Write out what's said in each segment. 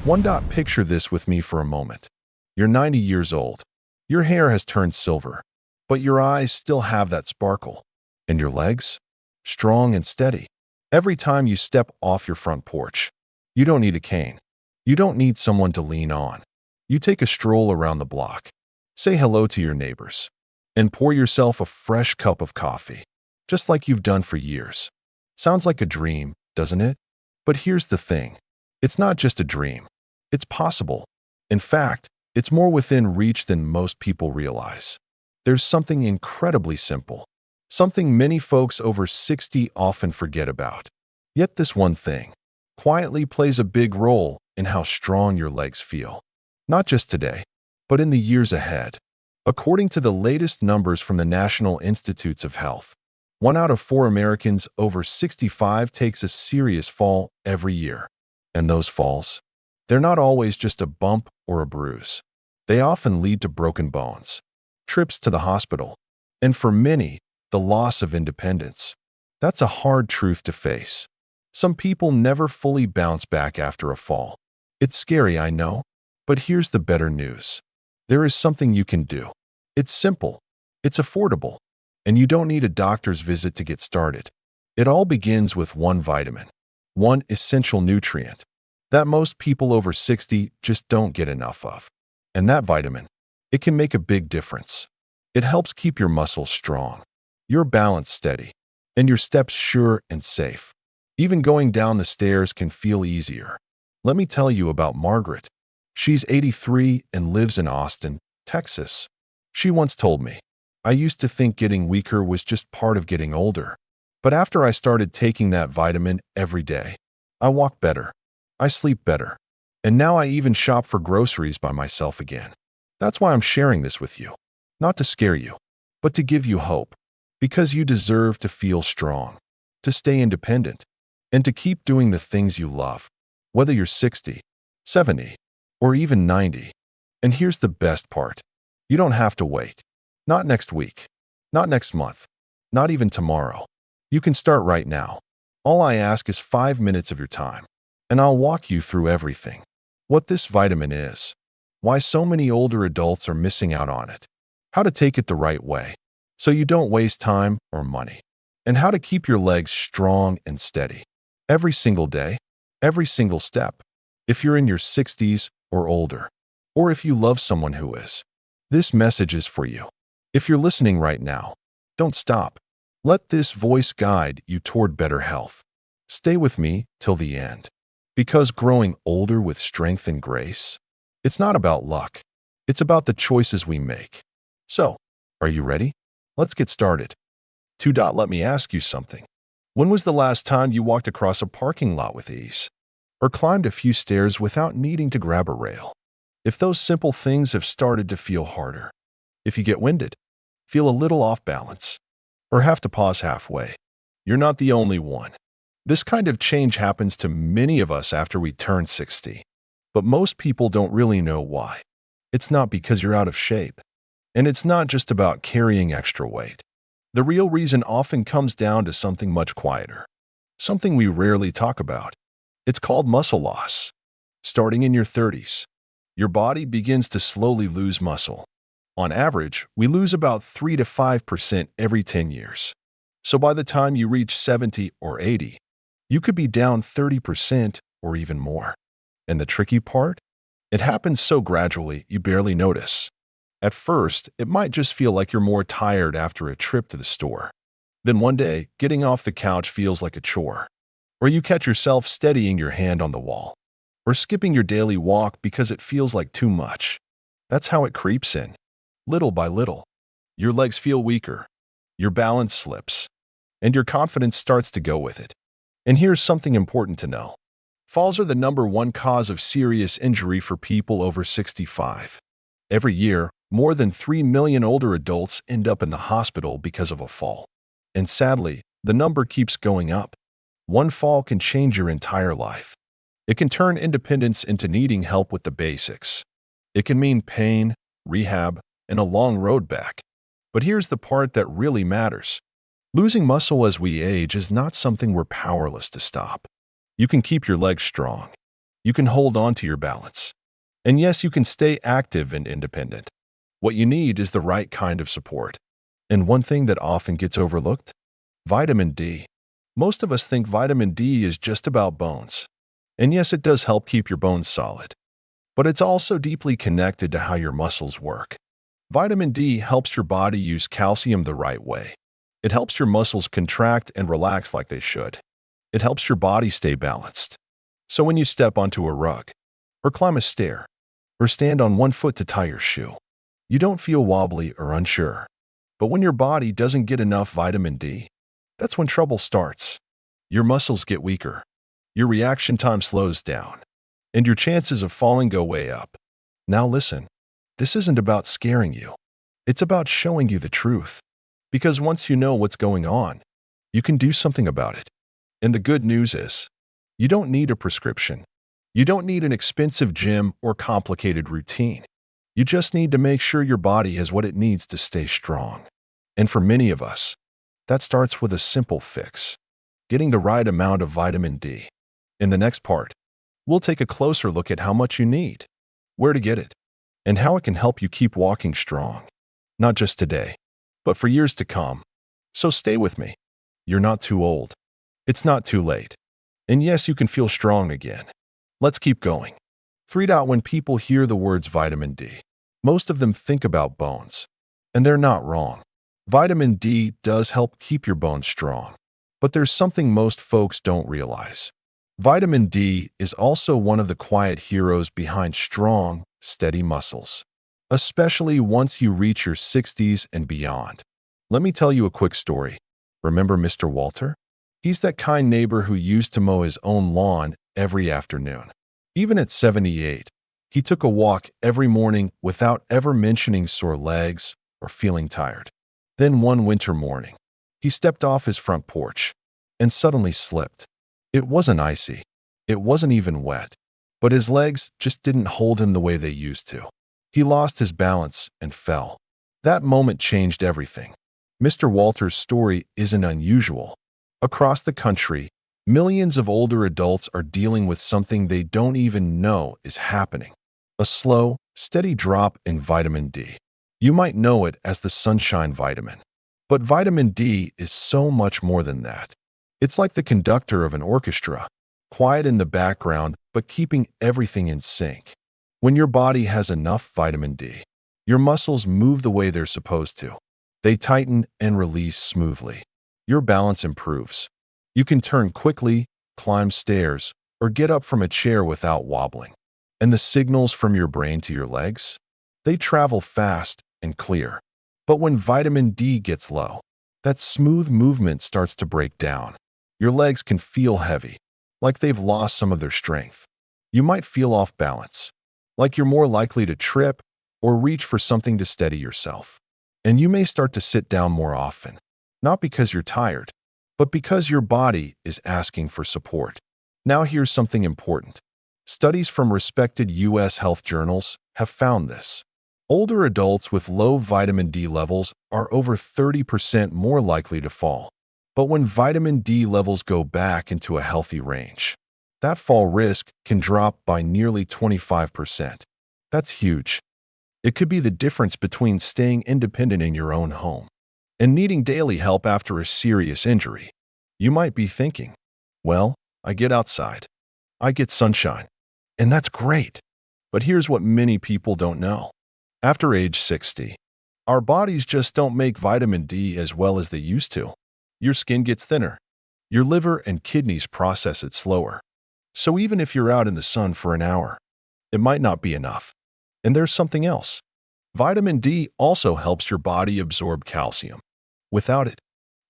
Picture this with me for a moment. You're 90 years old. Your hair has turned silver, but your eyes still have that sparkle. And your legs? Strong and steady. Every time you step off your front porch, you don't need a cane. You don't need someone to lean on. You take a stroll around the block, say hello to your neighbors, and pour yourself a fresh cup of coffee, just like you've done for years. Sounds like a dream, doesn't it? But here's the thing. It's not just a dream. It's possible. In fact, it's more within reach than most people realize. There's something incredibly simple, something many folks over 60 often forget about. Yet this one thing quietly plays a big role in how strong your legs feel. Not just today, but in the years ahead. According to the latest numbers from the National Institutes of Health, 1 out of 4 Americans over 65 takes a serious fall every year. And those falls, they're not always just a bump or a bruise. They often lead to broken bones, trips to the hospital, and for many, the loss of independence. That's a hard truth to face. Some people never fully bounce back after a fall. It's scary, I know, but here's the better news. There is something you can do. It's simple, it's affordable, and you don't need a doctor's visit to get started. It all begins with one vitamin, one essential nutrient that most people over 60 just don't get enough of. And that vitamin, it can make a big difference. It helps keep your muscles strong, your balance steady, and your steps sure and safe. Even going down the stairs can feel easier. Let me tell you about Margaret. She's 83 and lives in Austin, Texas. She once told me, "I used to think getting weaker was just part of getting older. But after I started taking that vitamin every day, I walk better, I sleep better, and now I even shop for groceries by myself again." That's why I'm sharing this with you. Not to scare you, but to give you hope. Because you deserve to feel strong, to stay independent, and to keep doing the things you love, whether you're 60, 70, or even 90. And here's the best part. You don't have to wait. Not next week, not next month, not even tomorrow. You can start right now. All I ask is 5 minutes of your time, and I'll walk you through everything. What this vitamin is, why so many older adults are missing out on it, how to take it the right way so you don't waste time or money, and how to keep your legs strong and steady every single day, every single step. If you're in your 60s or older, or if you love someone who is, this message is for you. If you're listening right now, don't stop. Let this voice guide you toward better health. Stay with me till the end. Because growing older with strength and grace, it's not about luck. It's about the choices we make. So, are you ready? Let's get started. Let me ask you something. When was the last time you walked across a parking lot with ease? Or climbed a few stairs without needing to grab a rail? If those simple things have started to feel harder, if you get winded, feel a little off balance, or have to pause halfway, you're not the only one. This kind of change happens to many of us after we turn 60, but most people don't really know why. It's not because you're out of shape, and it's not just about carrying extra weight. The real reason often comes down to something much quieter, something we rarely talk about. It's called muscle loss. Starting in your 30s, your body begins to slowly lose muscle. On average, we lose about 3 to 5% every 10 years. So by the time you reach 70 or 80, you could be down 30% or even more. And the tricky part? It happens so gradually you barely notice. At first, it might just feel like you're more tired after a trip to the store. Then one day, getting off the couch feels like a chore. Or you catch yourself steadying your hand on the wall. Or skipping your daily walk because it feels like too much. That's how it creeps in. Little by little, your legs feel weaker, your balance slips, and your confidence starts to go with it. And here's something important to know. Falls are the #1 cause of serious injury for people over 65. Every year, more than 3 million older adults end up in the hospital because of a fall. And sadly, the number keeps going up. One fall can change your entire life. It can turn independence into needing help with the basics. It can mean pain, rehab, and a long road back. But here's the part that really matters. Losing muscle as we age is not something we're powerless to stop. You can keep your legs strong. You can hold on to your balance. And yes, you can stay active and independent. What you need is the right kind of support. And one thing that often gets overlooked? Vitamin D. Most of us think vitamin D is just about bones. And yes, it does help keep your bones solid. But it's also deeply connected to how your muscles work. Vitamin D helps your body use calcium the right way. It helps your muscles contract and relax like they should. It helps your body stay balanced. So when you step onto a rug, or climb a stair, or stand on one foot to tie your shoe, you don't feel wobbly or unsure. But when your body doesn't get enough vitamin D, that's when trouble starts. Your muscles get weaker, your reaction time slows down, and your chances of falling go way up. Now listen, this isn't about scaring you. It's about showing you the truth. Because once you know what's going on, you can do something about it. And the good news is, you don't need a prescription. You don't need an expensive gym or complicated routine. You just need to make sure your body has what it needs to stay strong. And for many of us, that starts with a simple fix: getting the right amount of vitamin D. In the next part, we'll take a closer look at how much you need, where to get it, and how it can help you keep walking strong. Not just today, but for years to come. So stay with me. You're not too old. It's not too late. And yes, you can feel strong again. Let's keep going. 3. When people hear the words vitamin D, most of them think about bones. And they're not wrong. Vitamin D does help keep your bones strong. But there's something most folks don't realize. Vitamin D is also one of the quiet heroes behind strong, steady muscles, especially once you reach your 60s and beyond. Let me tell you a quick story. Remember Mr. Walter? He's that kind neighbor who used to mow his own lawn every afternoon. Even at 78, he took a walk every morning without ever mentioning sore legs or feeling tired. Then one winter morning, he stepped off his front porch and suddenly slipped. It wasn't icy. It wasn't even wet. But his legs just didn't hold him the way they used to. He lost his balance and fell. That moment changed everything. Mr. Walter's story isn't unusual. Across the country, millions of older adults are dealing with something they don't even know is happening: a slow, steady drop in vitamin D. You might know it as the sunshine vitamin. But vitamin D is so much more than that. It's like the conductor of an orchestra, quiet in the background but keeping everything in sync. When your body has enough vitamin D, your muscles move the way they're supposed to. They tighten and release smoothly. Your balance improves. You can turn quickly, climb stairs, or get up from a chair without wobbling. And the signals from your brain to your legs? They travel fast and clear. But when vitamin D gets low, that smooth movement starts to break down. Your legs can feel heavy, like they've lost some of their strength. You might feel off balance, like you're more likely to trip or reach for something to steady yourself. And you may start to sit down more often, not because you're tired, but because your body is asking for support. Now here's something important. Studies from respected U.S. health journals have found this. Older adults with low vitamin D levels are over 30% more likely to fall. But when vitamin D levels go back into a healthy range, that fall risk can drop by nearly 25%. That's huge. It could be the difference between staying independent in your own home and needing daily help after a serious injury. You might be thinking, well, I get outside, I get sunshine, and that's great. But here's what many people don't know. After age 60, our bodies just don't make vitamin D as well as they used to. Your skin gets thinner. Your liver and kidneys process it slower. So even if you're out in the sun for an hour, it might not be enough. And there's something else. Vitamin D also helps your body absorb calcium. Without it,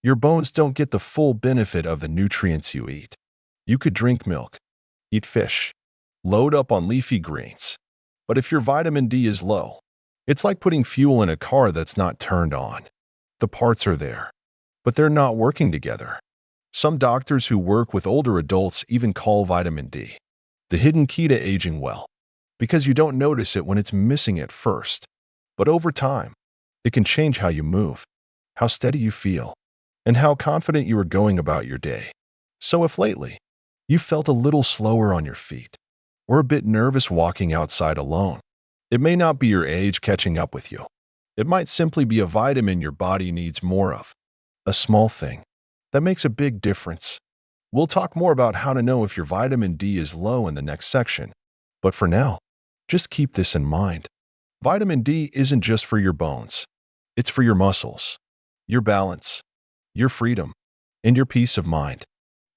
your bones don't get the full benefit of the nutrients you eat. You could drink milk, eat fish, load up on leafy greens. But if your vitamin D is low, it's like putting fuel in a car that's not turned on. The parts are there, but they're not working together. Some doctors who work with older adults even call vitamin D the hidden key to aging well, because you don't notice it when it's missing at first. But over time, it can change how you move, how steady you feel, and how confident you are going about your day. So if lately, you felt a little slower on your feet, or a bit nervous walking outside alone. It may not be your age catching up with you. It might simply be a vitamin your body needs more of. A small thing that makes a big difference. We'll talk more about how to know if your vitamin D is low in the next section. But for now, just keep this in mind. Vitamin D isn't just for your bones. It's for your muscles, your balance, your freedom, and your peace of mind.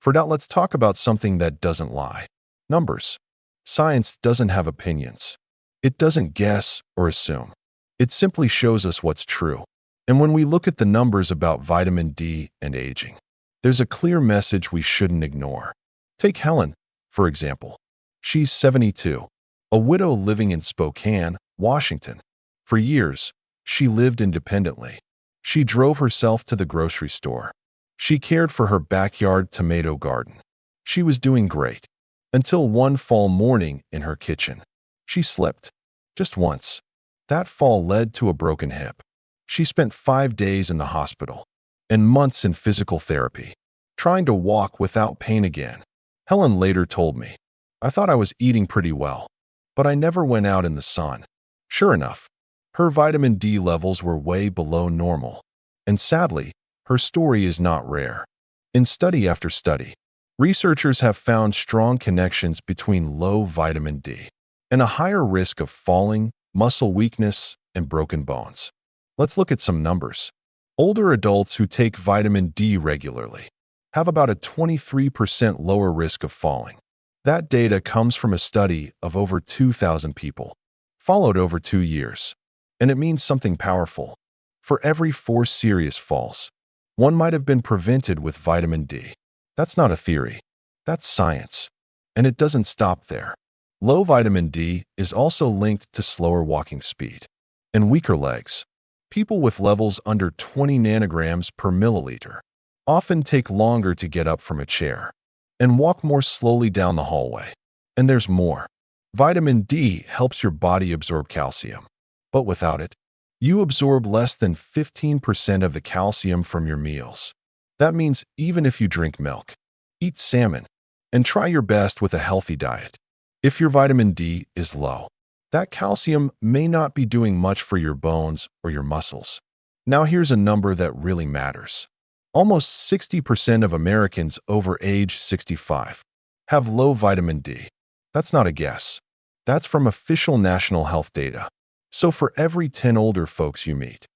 For now, let's talk about something that doesn't lie. Numbers. Science doesn't have opinions. It doesn't guess or assume. It simply shows us what's true. And when we look at the numbers about vitamin D and aging, there's a clear message we shouldn't ignore. Take Helen, for example. She's 72, a widow living in Spokane, Washington. For years, she lived independently. She drove herself to the grocery store. She cared for her backyard tomato garden. She was doing great. Until one fall morning in her kitchen, she slipped. Just once. That fall led to a broken hip. She spent 5 days in the hospital and months in physical therapy, trying to walk without pain again. Helen later told me, "I thought I was eating pretty well, but I never went out in the sun." Sure enough, her vitamin D levels were way below normal. And sadly, her story is not rare. In study after study, researchers have found strong connections between low vitamin D and a higher risk of falling, muscle weakness, and broken bones. Let's look at some numbers. Older adults who take vitamin D regularly have about a 23% lower risk of falling. That data comes from a study of over 2,000 people, followed over 2 years. And it means something powerful. For every 4 serious falls, one might have been prevented with vitamin D. That's not a theory. That's science. And it doesn't stop there. Low vitamin D is also linked to slower walking speed and weaker legs. People with levels under 20 nanograms per milliliter often take longer to get up from a chair and walk more slowly down the hallway. And there's more. Vitamin D helps your body absorb calcium. But without it, you absorb less than 15% of the calcium from your meals. That means even if you drink milk, eat salmon, and try your best with a healthy diet, if your vitamin D is low, that calcium may not be doing much for your bones or your muscles. Now here's a number that really matters. Almost 60% of Americans over age 65 have low vitamin D. That's not a guess. That's from official national health data. So for every 10 older folks you meet,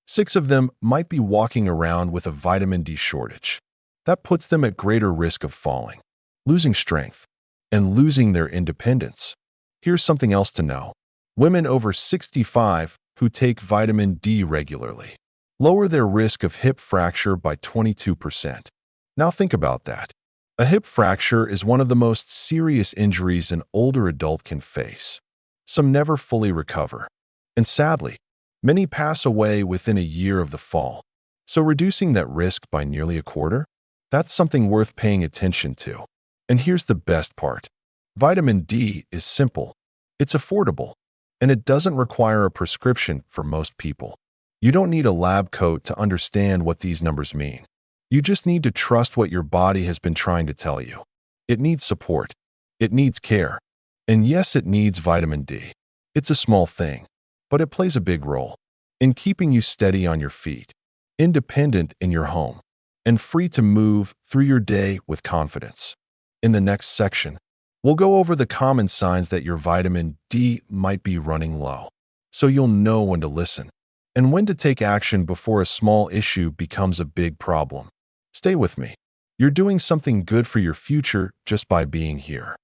6 of them might be walking around with a vitamin D shortage. That puts them at greater risk of falling, losing strength, and losing their independence. Here's something else to know. Women over 65 who take vitamin D regularly lower their risk of hip fracture by 22%. Now think about that. A hip fracture is one of the most serious injuries an older adult can face. Some never fully recover. And sadly, many pass away within a year of the fall. So reducing that risk by nearly a quarter? That's something worth paying attention to. And here's the best part. Vitamin D is simple, it's affordable, and it doesn't require a prescription for most people. You don't need a lab coat to understand what these numbers mean. You just need to trust what your body has been trying to tell you. It needs support. It needs care. And yes, it needs vitamin D. It's a small thing, but it plays a big role in keeping you steady on your feet, independent in your home, and free to move through your day with confidence. In the next section, we'll go over the common signs that your vitamin D might be running low, so you'll know when to listen and when to take action before a small issue becomes a big problem. Stay with me. You're doing something good for your future just by being here.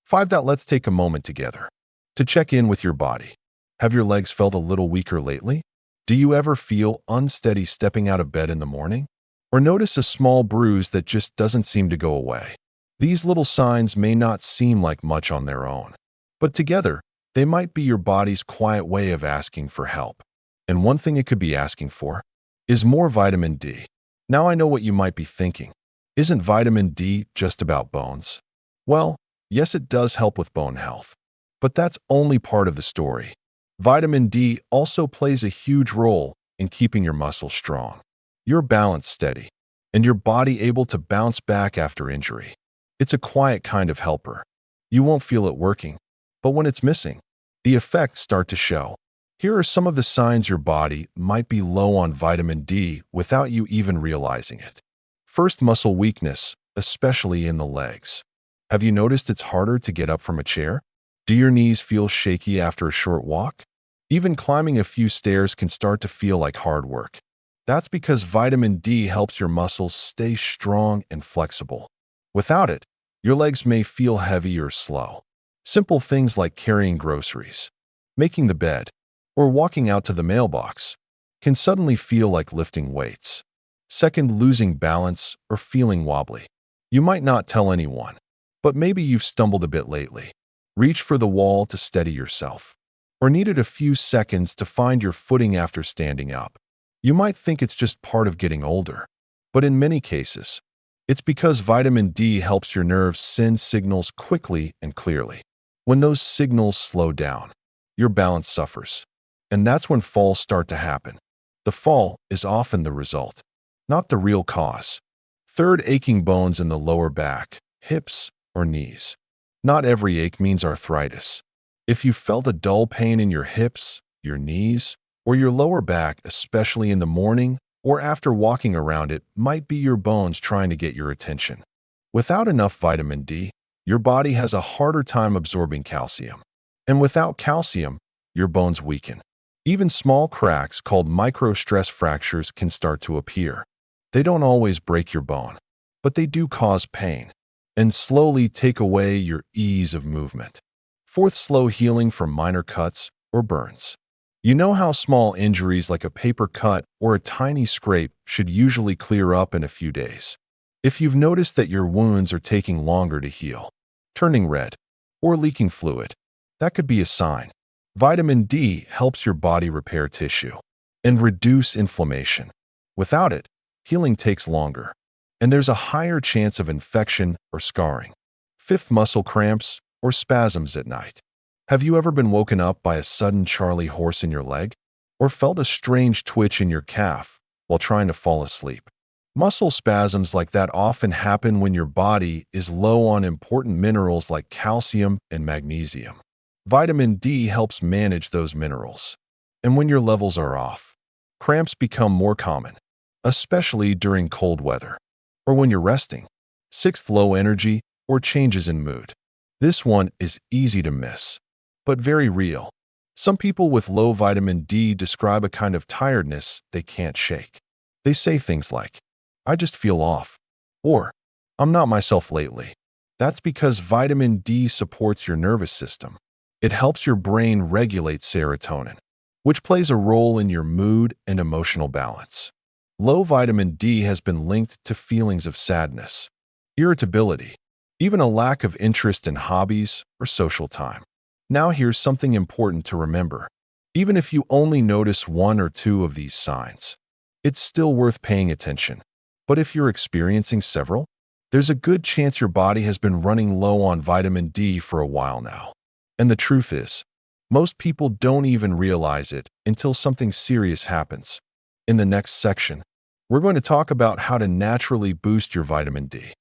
5. Let's take a moment together to check in with your body. Have your legs felt a little weaker lately? Do you ever feel unsteady stepping out of bed in the morning? Or notice a small bruise that just doesn't seem to go away? These little signs may not seem like much on their own, but together, they might be your body's quiet way of asking for help. And one thing it could be asking for is more vitamin D. Now I know what you might be thinking. Isn't vitamin D just about bones? Well, yes, it does help with bone health, but that's only part of the story. Vitamin D also plays a huge role in keeping your muscles strong, your balance steady, and your body able to bounce back after injury. It's a quiet kind of helper. You won't feel it working, But when it's missing, the effects start to show. Here are some of the signs your body might be low on vitamin D without you even realizing it. First, muscle weakness, especially in the legs. Have you noticed it's harder to get up from a chair? Do your knees feel shaky after a short walk? Even climbing a few stairs can start to feel like hard work. That's because vitamin D helps your muscles stay strong and flexible. Without it, your legs may feel heavy or slow. Simple things like carrying groceries, making the bed, or walking out to the mailbox can suddenly feel like lifting weights. Second, losing balance or feeling wobbly. You might not tell anyone, but maybe you've stumbled a bit lately. Reach for the wall to steady yourself, or needed a few seconds to find your footing after standing up. You might think it's just part of getting older, but in many cases, it's because vitamin D helps your nerves send signals quickly and clearly. When those signals slow down, your balance suffers, and that's when falls start to happen. The fall is often the result, not the real cause. Third, aching bones in the lower back, hips, or knees. Not every ache means arthritis. If you felt a dull pain in your hips, your knees, or your lower back, especially in the morning or after walking around, it might be your bones trying to get your attention. Without enough vitamin D, your body has a harder time absorbing calcium. And without calcium, your bones weaken. Even small cracks called microstress fractures can start to appear. They don't always break your bone, but they do cause pain and slowly take away your ease of movement. Fourth, slow healing from minor cuts or burns. You know how small injuries like a paper cut or a tiny scrape should usually clear up in a few days. If you've noticed that your wounds are taking longer to heal, turning red, or leaking fluid, that could be a sign. Vitamin D helps your body repair tissue and reduce inflammation. Without it, healing takes longer, and there's a higher chance of infection or scarring. Fifth, muscle cramps or spasms at night. Have you ever been woken up by a sudden Charlie horse in your leg? Or felt a strange twitch in your calf while trying to fall asleep? Muscle spasms like that often happen when your body is low on important minerals like calcium and magnesium. Vitamin D helps manage those minerals. And when your levels are off, cramps become more common, especially during cold weather or when you're resting. Sixth, low energy or changes in mood. This one is easy to miss, but very real. Some people with low vitamin D describe a kind of tiredness they can't shake. They say things like, "I just feel off," or "I'm not myself lately." That's because vitamin D supports your nervous system. It helps your brain regulate serotonin, which plays a role in your mood and emotional balance. Low vitamin D has been linked to feelings of sadness, irritability, even a lack of interest in hobbies or social time. Now here's something important to remember. Even if you only notice one or two of these signs, it's still worth paying attention. But if you're experiencing several, there's a good chance your body has been running low on vitamin D for a while now. And the truth is, most people don't even realize it until something serious happens. In the next section, we're going to talk about how to naturally boost your vitamin D.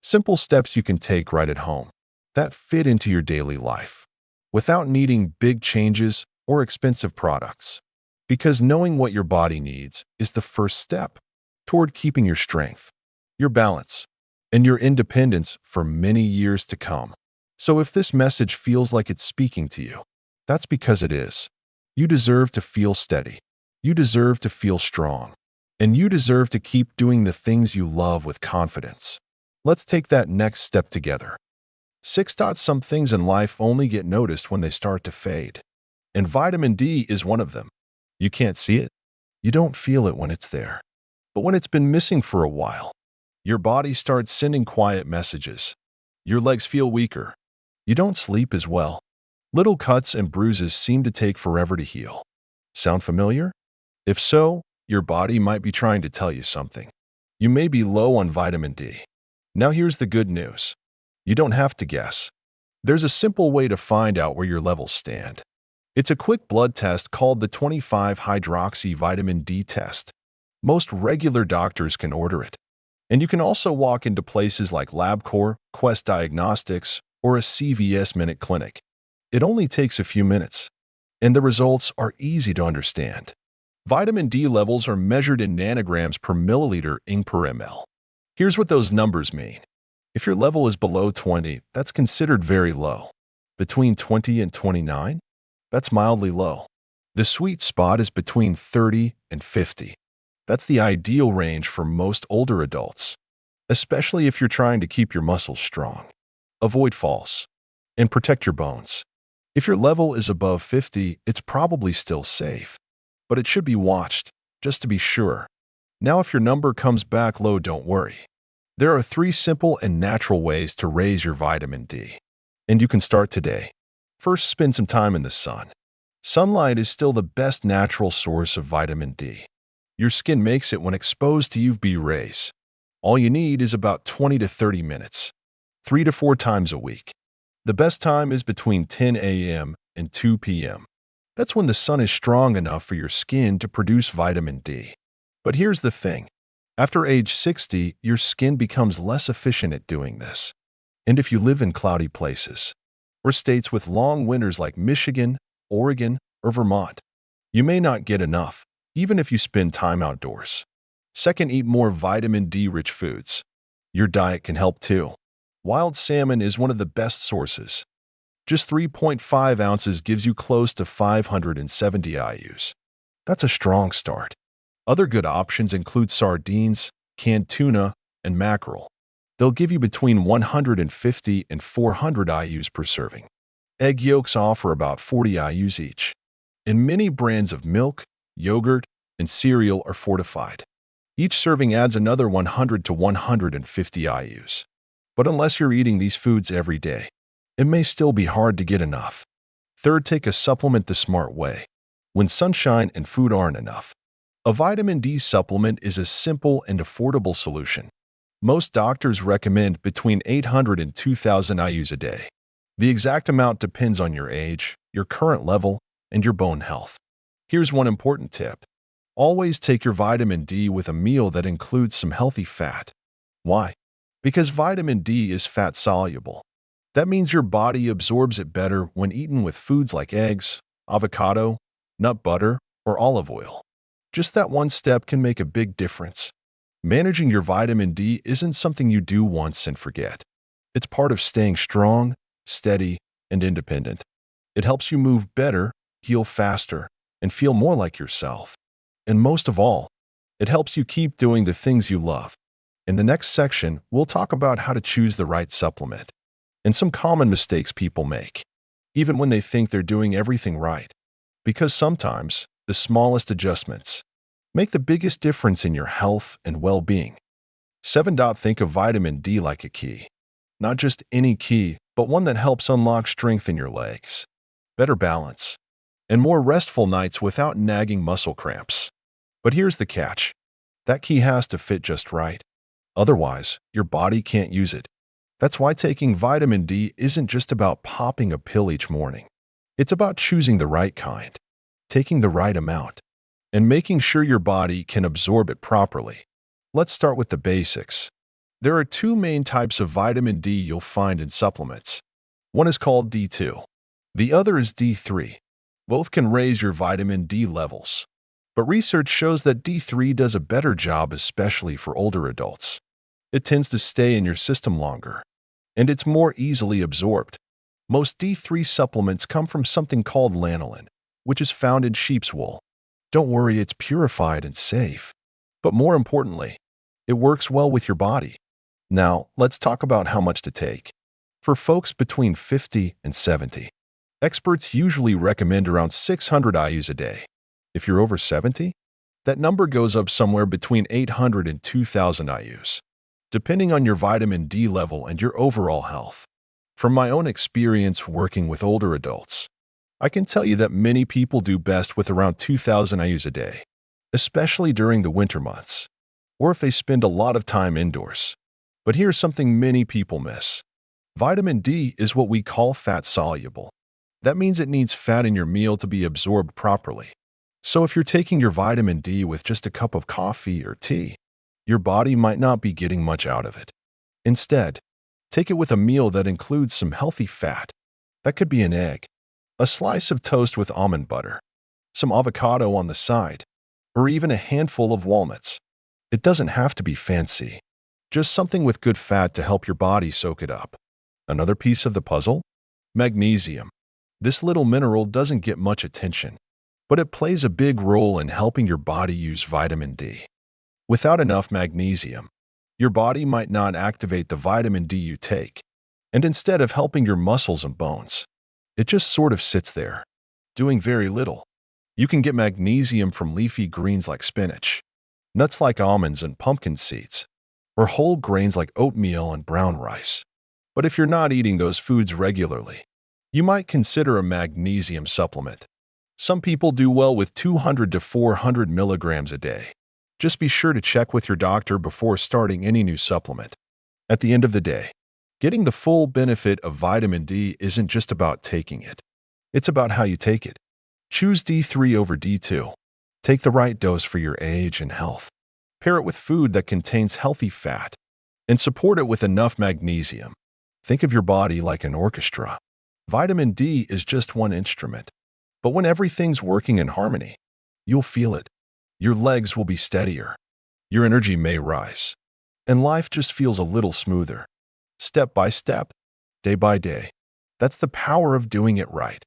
Simple steps you can take right at home that fit into your daily life, without needing big changes or expensive products. Because knowing what your body needs is the first step toward keeping your strength, your balance, and your independence for many years to come. So if this message feels like it's speaking to you, that's because it is. You deserve to feel steady. You deserve to feel strong. And you deserve to keep doing the things you love with confidence. Let's take that next step together. 6. Some things in life only get noticed when they start to fade. And vitamin D is one of them. You can't see it. You don't feel it when it's there. But when it's been missing for a while, your body starts sending quiet messages. Your legs feel weaker. You don't sleep as well. Little cuts and bruises seem to take forever to heal. Sound familiar? If so, your body might be trying to tell you something. You may be low on vitamin D. Now here's the good news. You don't have to guess. There's a simple way to find out where your levels stand. It's a quick blood test called the 25-hydroxy vitamin D test. Most regular doctors can order it. And you can also walk into places like LabCorp, Quest Diagnostics, or a CVS Minute Clinic. It only takes a few minutes, and the results are easy to understand. Vitamin D levels are measured in nanograms per milliliter ing per ml. Here's what those numbers mean. If your level is below 20, that's considered very low. Between 20 and 29, that's mildly low. The sweet spot is between 30 and 50. That's the ideal range for most older adults, especially if you're trying to keep your muscles strong, avoid falls, and protect your bones. If your level is above 50, it's probably still safe, but it should be watched, just to be sure. Now, if your number comes back low, don't worry. There are 3 simple and natural ways to raise your vitamin D, and you can start today. First, spend some time in the sun. Sunlight is still the best natural source of vitamin D. Your skin makes it when exposed to UV rays. All you need is about 20 to 30 minutes, 3 to 4 times a week. The best time is between 10 a.m. and 2 p.m. That's when the sun is strong enough for your skin to produce vitamin D. But here's the thing. After age 60, your skin becomes less efficient at doing this. And if you live in cloudy places, or states with long winters like Michigan, Oregon, or Vermont, you may not get enough, even if you spend time outdoors. Second, eat more vitamin D-rich foods. Your diet can help too. Wild salmon is one of the best sources. Just 3.5 ounces gives you close to 570 IUs. That's a strong start. Other good options include sardines, canned tuna, and mackerel. They'll give you between 150 and 400 IUs per serving. Egg yolks offer about 40 IUs each. And many brands of milk, yogurt, and cereal are fortified. Each serving adds another 100 to 150 IUs. But unless you're eating these foods every day, it may still be hard to get enough. Third, take a supplement the smart way. When sunshine and food aren't enough, a vitamin D supplement is a simple and affordable solution. Most doctors recommend between 800 and 2,000 IUs a day. The exact amount depends on your age, your current level, and your bone health. Here's one important tip. Always take your vitamin D with a meal that includes some healthy fat. Why? Because vitamin D is fat-soluble. That means your body absorbs it better when eaten with foods like eggs, avocado, nut butter, or olive oil. Just that one step can make a big difference. Managing your vitamin D isn't something you do once and forget. It's part of staying strong, steady, and independent. It helps you move better, heal faster, and feel more like yourself. And most of all, it helps you keep doing the things you love. In the next section, we'll talk about how to choose the right supplement and some common mistakes people make, even when they think they're doing everything right. Because sometimes, the smallest adjustments make the biggest difference in your health and well-being. 7. Think of vitamin D like a key. Not just any key, but one that helps unlock strength in your legs, better balance, and more restful nights without nagging muscle cramps. But here's the catch. That key has to fit just right. Otherwise, your body can't use it. That's why taking vitamin D isn't just about popping a pill each morning. It's about choosing the right kind, taking the right amount, and making sure your body can absorb it properly. Let's start with the basics. There are 2 main types of vitamin D you'll find in supplements. One is called D2. The other is D3. Both can raise your vitamin D levels. But research shows that D3 does a better job, especially for older adults. It tends to stay in your system longer, and it's more easily absorbed. Most D3 supplements come from something called lanolin, which is found in sheep's wool. Don't worry, it's purified and safe. But more importantly, it works well with your body. Now, let's talk about how much to take. For folks between 50 and 70, experts usually recommend around 600 IUs a day. If you're over 70, that number goes up somewhere between 800 and 2,000 IUs, depending on your vitamin D level and your overall health. From my own experience working with older adults, I can tell you that many people do best with around 2,000 IUs a day, especially during the winter months, or if they spend a lot of time indoors. But here's something many people miss. Vitamin D is what we call fat-soluble. That means it needs fat in your meal to be absorbed properly. So if you're taking your vitamin D with just a cup of coffee or tea, your body might not be getting much out of it. Instead, take it with a meal that includes some healthy fat. That could be an egg, A slice of toast with almond butter, some avocado on the side, or even a handful of walnuts. It doesn't have to be fancy. Just something with good fat to help your body soak it up. Another piece of the puzzle? Magnesium. This little mineral doesn't get much attention, but it plays a big role in helping your body use vitamin D. Without enough magnesium, your body might not activate the vitamin D you take, and instead of helping your muscles and bones, it just sort of sits there, doing very little. You can get magnesium from leafy greens like spinach, nuts like almonds and pumpkin seeds, or whole grains like oatmeal and brown rice. But if you're not eating those foods regularly, you might consider a magnesium supplement. Some people do well with 200 to 400 milligrams a day. Just be sure to check with your doctor before starting any new supplement. At the end of the day, getting the full benefit of vitamin D isn't just about taking it. It's about how you take it. Choose D3 over D2. Take the right dose for your age and health. Pair it with food that contains healthy fat, and support it with enough magnesium. Think of your body like an orchestra. Vitamin D is just one instrument, but when everything's working in harmony, you'll feel it. Your legs will be steadier, your energy may rise, and life just feels a little smoother. Step by step, day by day. That's the power of doing it right.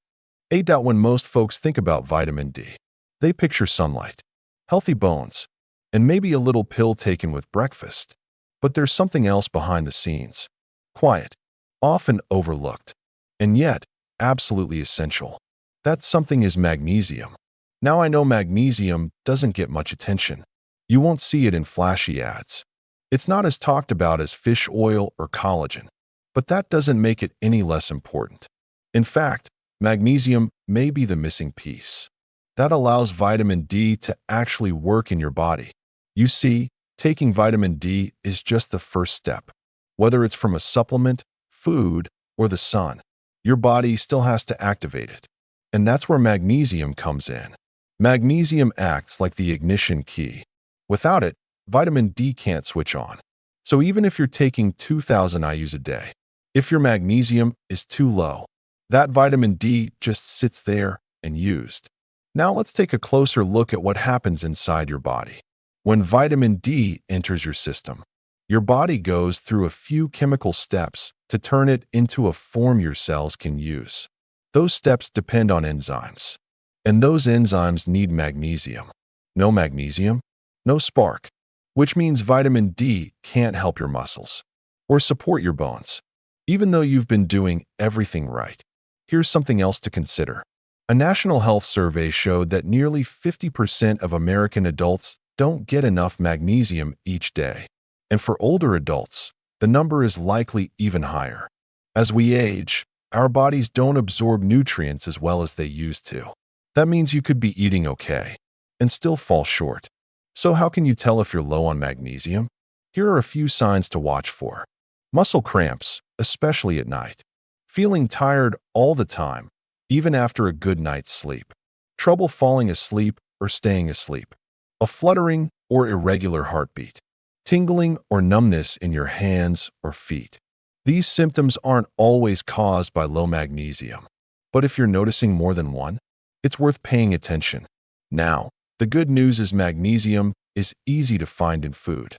When most folks think about vitamin D, they picture sunlight, healthy bones, and maybe a little pill taken with breakfast. But there's something else behind the scenes. Quiet, often overlooked, and yet absolutely essential. That something is magnesium. Now I know magnesium doesn't get much attention. You won't see it in flashy ads. It's not as talked about as fish oil or collagen, but that doesn't make it any less important. In fact, magnesium may be the missing piece that allows vitamin D to actually work in your body. You see, taking vitamin D is just the first step. Whether it's from a supplement, food, or the sun, your body still has to activate it. And that's where magnesium comes in. Magnesium acts like the ignition key. Without it, vitamin D can't switch on. So even if you're taking 2,000 IUs a day, if your magnesium is too low, that vitamin D just sits there and used. Now let's take a closer look at what happens inside your body. When vitamin D enters your system, your body goes through a few chemical steps to turn it into a form your cells can use. Those steps depend on enzymes, and those enzymes need magnesium. No magnesium, no spark, which means vitamin D can't help your muscles or support your bones, even though you've been doing everything right. Here's something else to consider. A national health survey showed that nearly 50% of American adults don't get enough magnesium each day. And for older adults, the number is likely even higher. As we age, our bodies don't absorb nutrients as well as they used to. That means you could be eating okay and still fall short. So how can you tell if you're low on magnesium? Here are a few signs to watch for. Muscle cramps, especially at night. Feeling tired all the time, even after a good night's sleep. Trouble falling asleep or staying asleep. A fluttering or irregular heartbeat. Tingling or numbness in your hands or feet. These symptoms aren't always caused by low magnesium, but if you're noticing more than one, it's worth paying attention. Now, the good news is magnesium is easy to find in food.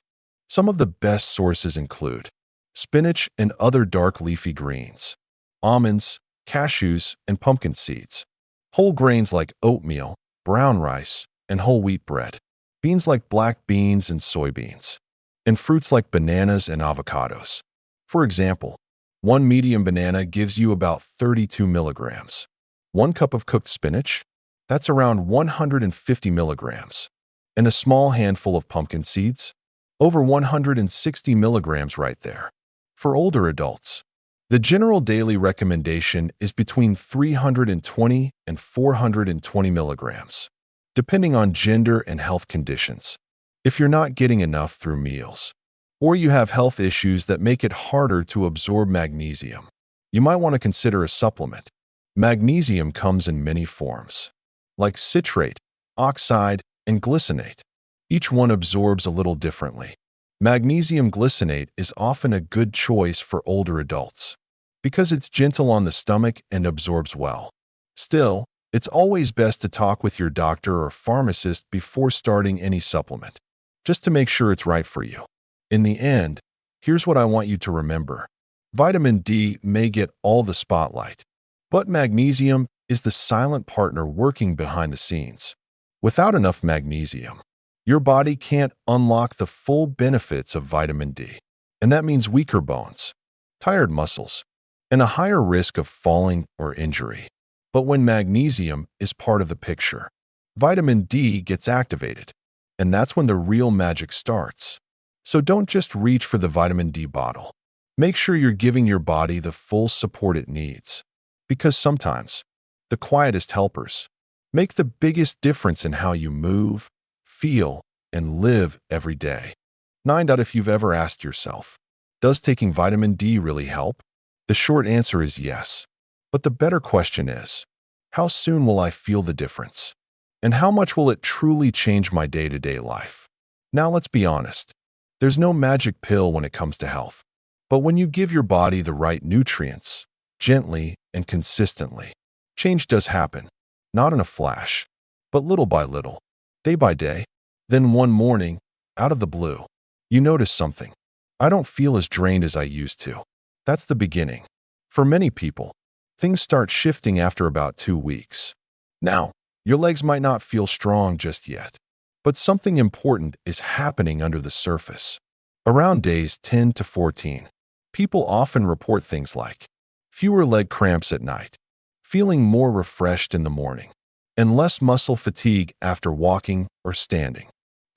Some of the best sources include spinach and other dark leafy greens, almonds, cashews, and pumpkin seeds, whole grains like oatmeal, brown rice, and whole wheat bread, beans like black beans and soybeans, and fruits like bananas and avocados. For example, one medium banana gives you about 32 milligrams. 1 cup of cooked spinach, that's around 150 milligrams. And a small handful of pumpkin seeds, over 160 milligrams right there. For older adults, the general daily recommendation is between 320 and 420 milligrams, depending on gender and health conditions. If you're not getting enough through meals, or you have health issues that make it harder to absorb magnesium, you might want to consider a supplement. Magnesium comes in many forms, like citrate, oxide, and glycinate. Each one absorbs a little differently. Magnesium glycinate is often a good choice for older adults because it's gentle on the stomach and absorbs well. Still, it's always best to talk with your doctor or pharmacist before starting any supplement, just to make sure it's right for you. In the end, here's what I want you to remember. Vitamin D may get all the spotlight, but magnesium is the silent partner working behind the scenes. Without enough magnesium, your body can't unlock the full benefits of vitamin D. And that means weaker bones, tired muscles, and a higher risk of falling or injury. But when magnesium is part of the picture, vitamin D gets activated, and that's when the real magic starts. So don't just reach for the vitamin D bottle. Make sure you're giving your body the full support it needs. Because sometimes, the quietest helpers make the biggest difference in how you move, feel, and live every day. 9. If you've ever asked yourself, does taking vitamin D really help? The short answer is yes. But the better question is, how soon will I feel the difference? And how much will it truly change my day-to-day life? Now let's be honest. There's no magic pill when it comes to health. But when you give your body the right nutrients, gently and consistently, change does happen. Not in a flash, but little by little, day by day. Then one morning, out of the blue, you notice something. I don't feel as drained as I used to. That's the beginning. For many people, things start shifting after about 2 weeks. Now, your legs might not feel strong just yet, but something important is happening under the surface. Around days 10 to 14, people often report things like fewer leg cramps at night, feeling more refreshed in the morning, and less muscle fatigue after walking or standing.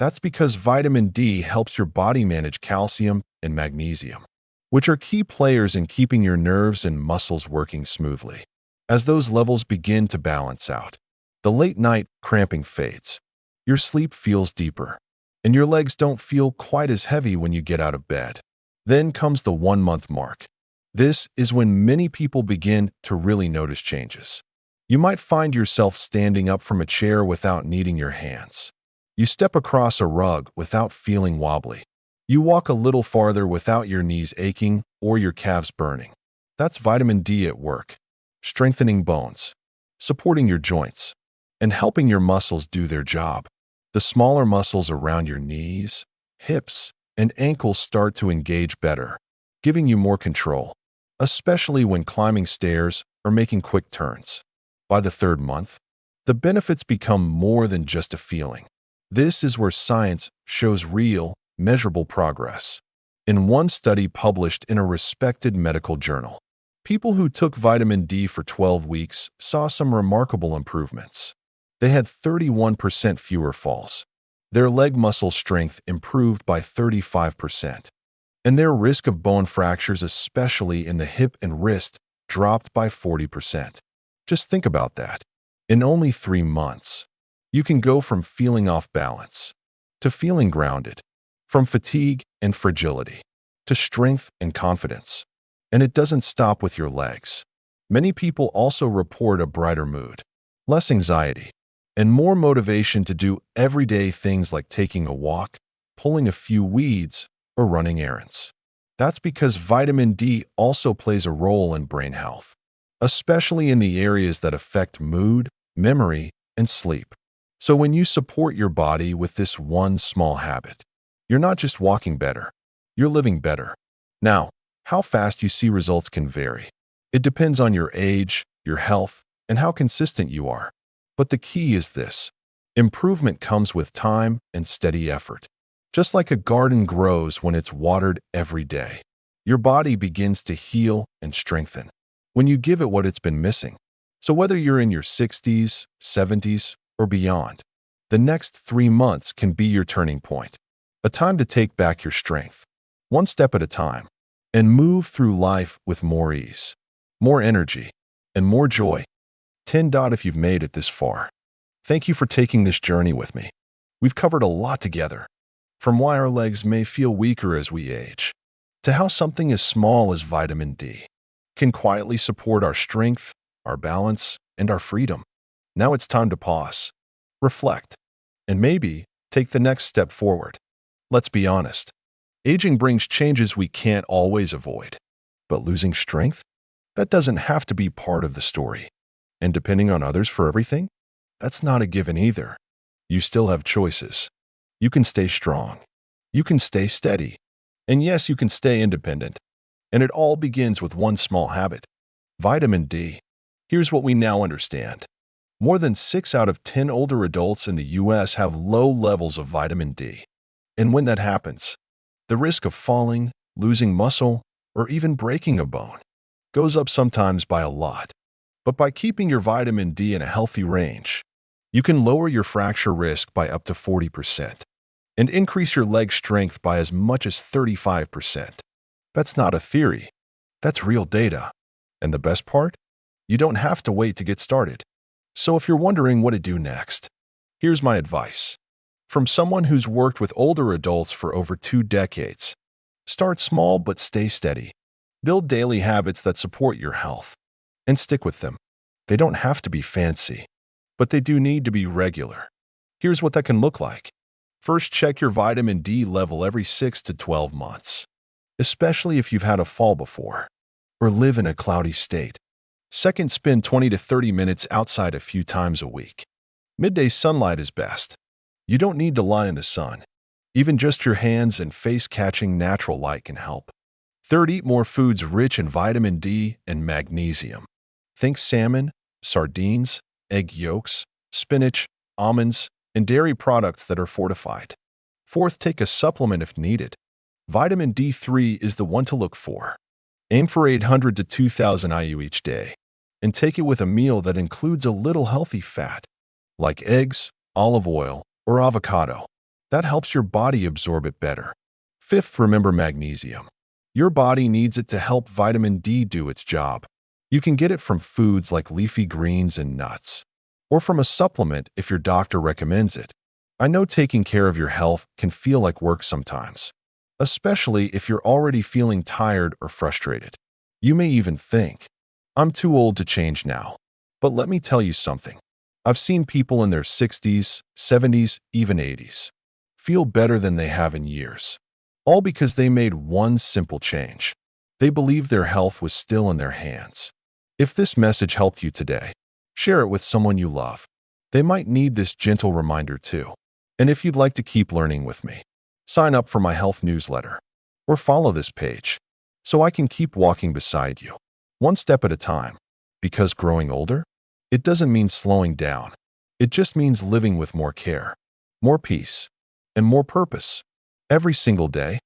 That's because vitamin D helps your body manage calcium and magnesium, which are key players in keeping your nerves and muscles working smoothly. As those levels begin to balance out, the late-night cramping fades, your sleep feels deeper, and your legs don't feel quite as heavy when you get out of bed. Then comes the 1-month mark. This is when many people begin to really notice changes. You might find yourself standing up from a chair without needing your hands. You step across a rug without feeling wobbly. You walk a little farther without your knees aching or your calves burning. That's vitamin D at work, strengthening bones, supporting your joints, and helping your muscles do their job. The smaller muscles around your knees, hips, and ankles start to engage better, giving you more control, especially when climbing stairs or making quick turns. By the 3rd month, the benefits become more than just a feeling. This is where science shows real, measurable progress. In one study published in a respected medical journal, people who took vitamin D for 12 weeks saw some remarkable improvements. They had 31% fewer falls. Their leg muscle strength improved by 35%. And their risk of bone fractures, especially in the hip and wrist, dropped by 40%. Just think about that. In only 3 months, you can go from feeling off balance to feeling grounded, from fatigue and fragility to strength and confidence. And it doesn't stop with your legs. Many people also report a brighter mood, less anxiety, and more motivation to do everyday things like taking a walk, pulling a few weeds, or running errands. That's because vitamin D also plays a role in brain health, especially in the areas that affect mood, memory, and sleep. So when you support your body with this one small habit, you're not just walking better, you're living better. Now, how fast you see results can vary. It depends on your age, your health, and how consistent you are. But the key is this: improvement comes with time and steady effort. Just like a garden grows when it's watered every day, your body begins to heal and strengthen when you give it what it's been missing. So whether you're in your 60s, 70s, or beyond, the next 3 months can be your turning point. A time to take back your strength, one step at a time, and move through life with more ease, more energy, and more joy. 10. If you've made it this far, thank you for taking this journey with me. We've covered a lot together, from why our legs may feel weaker as we age, to how something as small as vitamin D can quietly support our strength, our balance, and our freedom. Now it's time to pause, reflect, and maybe take the next step forward. Let's be honest. Aging brings changes we can't always avoid. But losing strength? That doesn't have to be part of the story. and depending on others for everything? That's not a given either. You still have choices. You can stay strong. You can stay steady. And yes, you can stay independent. And it all begins with one small habit: vitamin D. Here's what we now understand. More than 6 out of 10 older adults in the US have low levels of vitamin D. And when that happens, the risk of falling, losing muscle, or even breaking a bone goes up sometimes by a lot. But by keeping your vitamin D in a healthy range, you can lower your fracture risk by up to 40% and increase your leg strength by as much as 35%. That's not a theory. That's real data. And the best part? You don't have to wait to get started. So if you're wondering what to do next, here's my advice. From someone who's worked with older adults for over 2 decades, start small but stay steady. Build daily habits that support your health, and stick with them. They don't have to be fancy, but they do need to be regular. Here's what that can look like. First, check your vitamin D level every 6 to 12 months, especially if you've had a fall before or live in a cloudy state. Second, spend 20 to 30 minutes outside a few times a week. Midday sunlight is best. You don't need to lie in the sun. Even just your hands and face catching natural light can help. Third, eat more foods rich in vitamin D and magnesium. Think salmon, sardines, egg yolks, spinach, almonds, and dairy products that are fortified. Fourth, take a supplement if needed. Vitamin D3 is the one to look for. Aim for 800 to 2000 IU each day, and take it with a meal that includes a little healthy fat, like eggs, olive oil, or avocado. That helps your body absorb it better. Fifth, remember magnesium. Your body needs it to help vitamin D do its job. You can get it from foods like leafy greens and nuts, or from a supplement if your doctor recommends it. I know taking care of your health can feel like work sometimes, especially if you're already feeling tired or frustrated. You may even think, I'm too old to change now. But let me tell you something. I've seen people in their 60s, 70s, even 80s feel better than they have in years, all because they made one simple change. They believed their health was still in their hands. If this message helped you today, share it with someone you love. They might need this gentle reminder too. And if you'd like to keep learning with me, sign up for my health newsletter or follow this page so I can keep walking beside you, one step at a time. Because growing older, it doesn't mean slowing down. It just means living with more care, more peace, and more purpose every single day.